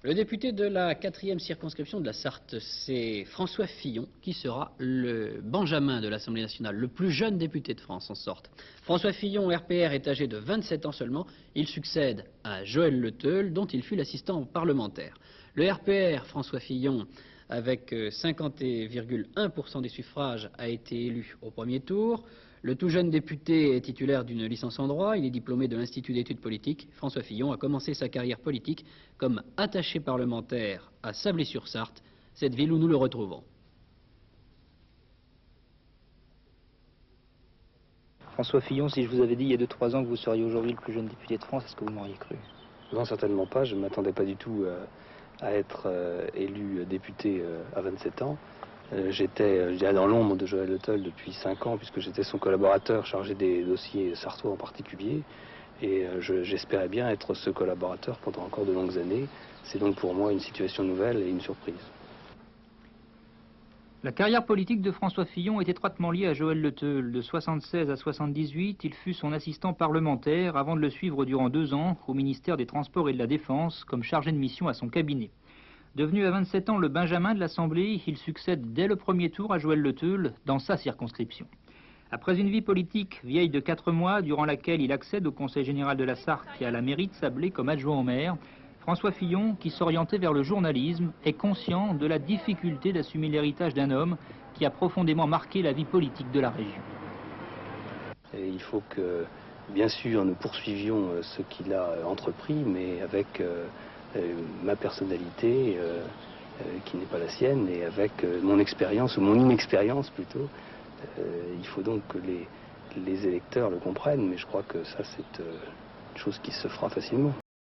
Le député de la 4e circonscription de la Sarthe, c'est François Fillon, qui sera le Benjamin de l'Assemblée nationale, le plus jeune député de France en sorte. François Fillon, RPR, est âgé de 27 ans seulement. Il succède à Joël Le Teul, dont il fut l'assistant parlementaire. Le RPR, François Fillon, avec 50,1% des suffrages, a été élu au premier tour. Le tout jeune député est titulaire d'une licence en droit, il est diplômé de l'Institut d'études politiques. François Fillon a commencé sa carrière politique comme attaché parlementaire à Sablé-sur-Sarthe, cette ville où nous le retrouvons. François Fillon, si je vous avais dit il y a 2-3 ans que vous seriez aujourd'hui le plus jeune député de France, est-ce que vous m'auriez cru? Non, certainement pas. Je ne m'attendais pas du tout à être élu député à 27 ans. J'étais dans l'ombre de Joël Le Teul depuis 5 ans, puisque j'étais son collaborateur chargé des dossiers sarthois en particulier. Et j'espérais bien être ce collaborateur pendant encore de longues années. C'est donc pour moi une situation nouvelle et une surprise. La carrière politique de François Fillon est étroitement liée à Joël Le Teul. De 1976 à 1978, il fut son assistant parlementaire avant de le suivre durant 2 ans au ministère des Transports et de la Défense comme chargé de mission à son cabinet. Devenu à 27 ans le Benjamin de l'Assemblée, il succède dès le premier tour à Joël Le Teul dans sa circonscription. Après une vie politique vieille de 4 mois, durant laquelle il accède au Conseil général de la Sarthe et à la mairie de Sablé comme adjoint au maire, François Fillon, qui s'orientait vers le journalisme, est conscient de la difficulté d'assumer l'héritage d'un homme qui a profondément marqué la vie politique de la région. Et il faut que, bien sûr, nous poursuivions ce qu'il a entrepris, mais avec ma personnalité qui n'est pas la sienne, et avec mon expérience, ou mon inexpérience plutôt. Il faut donc que les électeurs le comprennent, mais je crois que ça c'est une chose qui se fera facilement.